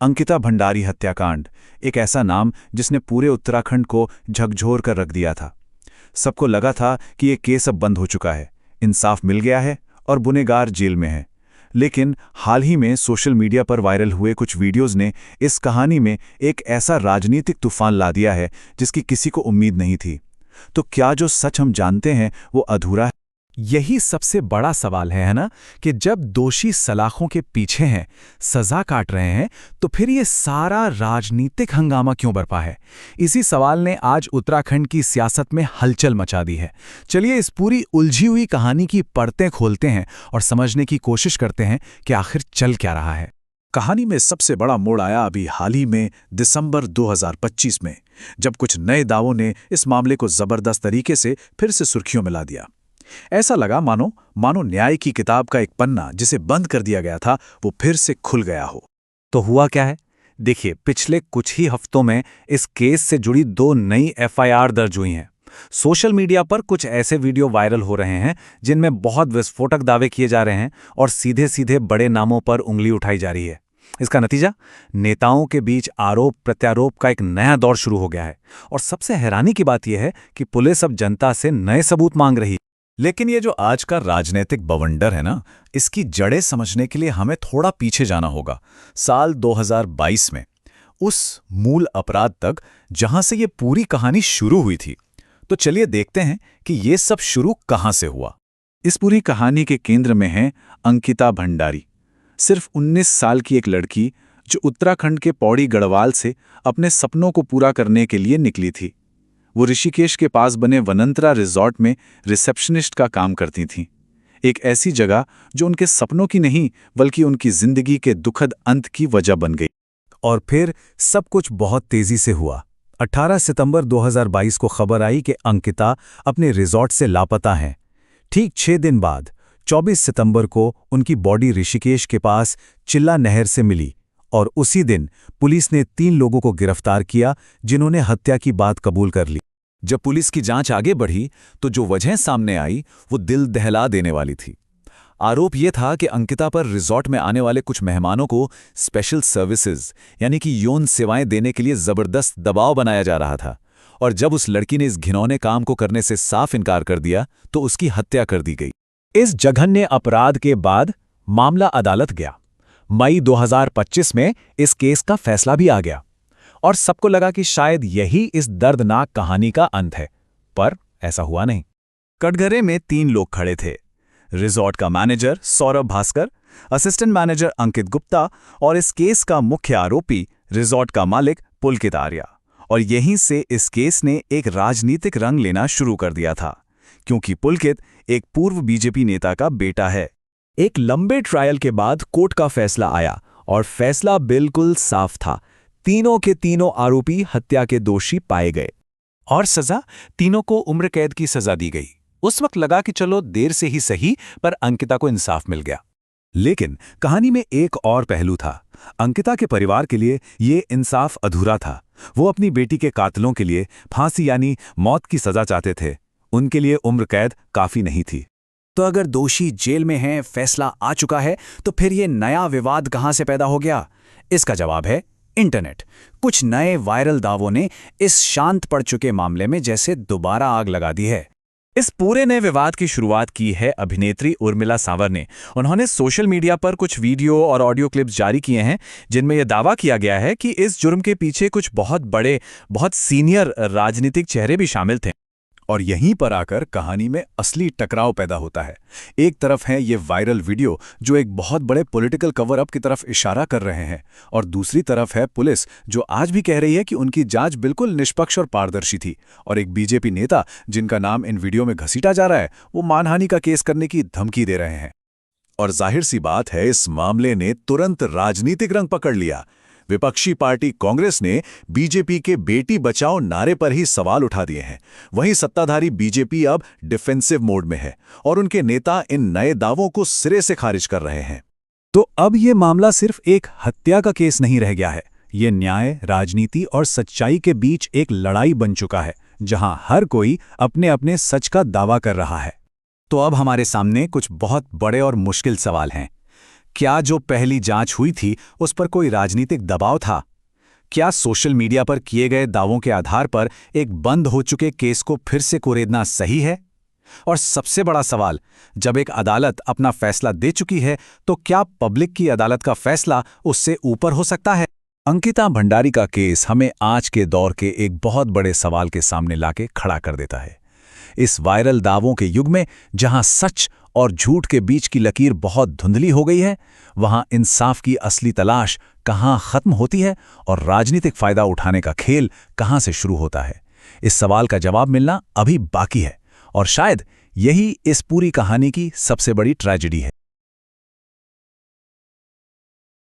अंकिता भंडारी हत्याकांड, एक ऐसा नाम जिसने पूरे उत्तराखंड को झकझोर कर रख दिया था। सबको लगा था कि ये केस अब बंद हो चुका है, इंसाफ मिल गया है और गुनहगार जेल में है। लेकिन हाल ही में सोशल मीडिया पर वायरल हुए कुछ वीडियोस ने इस कहानी में एक ऐसा राजनीतिक तूफान ला दिया है जिसकी किसी को उम्मीद नहीं थी। तो क्या जो सच हम जानते हैं वो अधूरा है? यही सबसे बड़ा सवाल है ना, कि जब दोषी सलाखों के पीछे हैं, सजा काट रहे हैं, तो फिर ये सारा राजनीतिक हंगामा क्यों बरपा है? इसी सवाल ने आज उत्तराखंड की सियासत में हलचल मचा दी है। चलिए इस पूरी उलझी हुई कहानी की परतें खोलते हैं और समझने की कोशिश करते हैं कि आखिर चल क्या रहा है। कहानी में सबसे बड़ा मोड़ आया अभी हाल ही में दिसंबर 2025 में, जब कुछ नए दावों ने इस मामले को जबरदस्त तरीके से फिर से सुर्खियों में ला दिया। ऐसा लगा मानो न्याय की किताब का एक पन्ना जिसे बंद कर दिया गया था वो फिर से खुल गया हो। तो हुआ क्या है? देखिए, पिछले कुछ ही हफ्तों में इस केस से जुड़ी 2 नई एफआईआर दर्ज हुई हैं। सोशल मीडिया पर कुछ ऐसे वीडियो वायरल हो रहे हैं जिनमें बहुत विस्फोटक दावे किए जा रहे हैं और सीधे सीधे बड़े नामों पर उंगली उठाई जा रही है। इसका नतीजा, नेताओं के बीच आरोप प्रत्यारोप का एक नया दौर शुरू हो गया है। और सबसे हैरानी की बात यह है कि पुलिस अब जनता से नए सबूत मांग रही है। लेकिन ये जो आज का राजनीतिक बवंडर है ना, इसकी जड़ें समझने के लिए हमें थोड़ा पीछे जाना होगा, साल 2022 में, उस मूल अपराध तक जहां से ये पूरी कहानी शुरू हुई थी। तो चलिए देखते हैं कि ये सब शुरू कहां से हुआ। इस पूरी कहानी के केंद्र में है अंकिता भंडारी, सिर्फ 19 साल की एक लड़की जो उत्तराखंड के पौड़ी गढ़वाल से अपने सपनों को पूरा करने के लिए निकली थी। वो ऋषिकेश के पास बने वनंतरा रिजॉर्ट में रिसेप्शनिस्ट का काम करती थीं, एक ऐसी जगह जो उनके सपनों की नहीं बल्कि उनकी जिंदगी के दुखद अंत की वजह बन गई। और फिर सब कुछ बहुत तेजी से हुआ। 18 सितंबर 2022 को खबर आई कि अंकिता अपने रिजॉर्ट से लापता हैं। ठीक 6 दिन बाद 24 सितंबर को उनकी बॉडी ऋषिकेश के पास चिल्ला नहर से मिली और उसी दिन पुलिस ने 3 लोगों को गिरफ्तार किया जिन्होंने हत्या की बात कबूल कर ली। जब पुलिस की जांच आगे बढ़ी तो जो वजह सामने आई वो दिल दहला देने वाली थी। आरोप ये था कि अंकिता पर रिजॉर्ट में आने वाले कुछ मेहमानों को स्पेशल सर्विसेज यानी कि यौन सेवाएं देने के लिए जबरदस्त दबाव बनाया जा रहा था, और जब उस लड़की ने इस घिनौने काम को करने से साफ इनकार कर दिया तो उसकी हत्या कर दी गई। इस जघन्य अपराध के बाद मामला अदालत गया। मई 2025 में इस केस का फैसला भी आ गया और सबको लगा कि शायद यही इस दर्दनाक कहानी का अंत है, पर ऐसा हुआ नहीं। कटघरे में 3 लोग खड़े थे, रिजॉर्ट का manager Saurabh Bhaskar, assistant manager Ankit Gupta और इस केस का मुख्य आरोपी रिजॉर्ट का मालिक पुलकित आर्या। और यहीं से इस केस ने एक राजनीतिक रंग लेना शुरू कर दिया था, क्योंकि पुलकित एक पूर्व बीजेपी नेता का बेटा है। एक लंबे ट्रायल के बाद कोर्ट का फैसला आया और फैसला बिल्कुल साफ था। तीनों के तीनों आरोपी हत्या के दोषी पाए गए और सजा, तीनों को उम्र कैद की सजा दी गई। उस वक्त लगा कि चलो देर से ही सही, पर अंकिता को इंसाफ मिल गया। लेकिन कहानी में एक और पहलू था। अंकिता के परिवार के लिए ये इंसाफ अधूरा था। वो अपनी बेटी के कातिलों के लिए फांसी यानी मौत की सजा चाहते थे। उनके लिए उम्र कैद काफी नहीं थी। तो अगर दोषी जेल में हैं, फैसला आ चुका है, तो फिर ये नया विवाद कहां से पैदा हो गया? इसका जवाब है इंटरनेट। कुछ नए वायरल दावों ने इस शांत पड़ चुके मामले में जैसे दोबारा आग लगा दी है। इस पूरे नए विवाद की शुरुआत की है अभिनेत्री उर्मिला सांवर ने। उन्होंने सोशल मीडिया पर कुछ वीडियो और ऑडियो क्लिप्स जारी किए हैं जिनमें यह दावा किया गया है कि इस जुर्म के पीछे कुछ बहुत बड़े, बहुत सीनियर राजनीतिक चेहरे भी शामिल थे। और यहीं पर आकर कहानी में असली टकराव पैदा होता है। एक तरफ है ये वायरल वीडियो जो एक बहुत बड़े पॉलिटिकल कवर अप की तरफ इशारा कर रहे हैं, और दूसरी तरफ है पुलिस जो आज भी कह रही है कि उनकी जांच बिल्कुल निष्पक्ष और पारदर्शी थी, और एक बीजेपी नेता जिनका नाम इन वीडियो में घसीटा जा रहा है, वो मानहानि का केस करने की धमकी दे रहे हैं। और जाहिर सी बात है, इस मामले ने तुरंत राजनीतिक रंग पकड़ लिया। विपक्षी पार्टी कांग्रेस ने बीजेपी के बेटी बचाओ नारे पर ही सवाल उठा दिए हैं। वहीं सत्ताधारी बीजेपी अब डिफेंसिव मोड में है और उनके नेता इन नए दावों को सिरे से खारिज कर रहे हैं। तो अब ये मामला सिर्फ एक हत्या का केस नहीं रह गया है। ये न्याय, राजनीति और सच्चाई के बीच एक लड़ाई बन चुका है, जहां हर कोई अपने अपने सच का दावा कर रहा है। तो अब हमारे सामने कुछ बहुत बड़े और मुश्किल सवाल हैं। क्या जो पहली जांच हुई थी उस पर कोई राजनीतिक दबाव था? क्या सोशल मीडिया पर किए गए दावों के आधार पर एक बंद हो चुके केस को फिर से कुरेदना सही है? और सबसे बड़ा सवाल, जब एक अदालत अपना फैसला दे चुकी है तो क्या पब्लिक की अदालत का फैसला उससे ऊपर हो सकता है? अंकिता भंडारी का केस हमें आज के दौर के एक बहुत बड़े सवाल के सामने लाके खड़ा कर देता है। इस वायरल दावों के युग में जहां सच और झूठ के बीच की लकीर बहुत धुंधली हो गई है, वहां इंसाफ की असली तलाश कहां खत्म होती है और राजनीतिक फायदा उठाने का खेल कहां से शुरू होता है? इस सवाल का जवाब मिलना अभी बाकी है और शायद यही इस पूरी कहानी की सबसे बड़ी ट्रेजेडी है।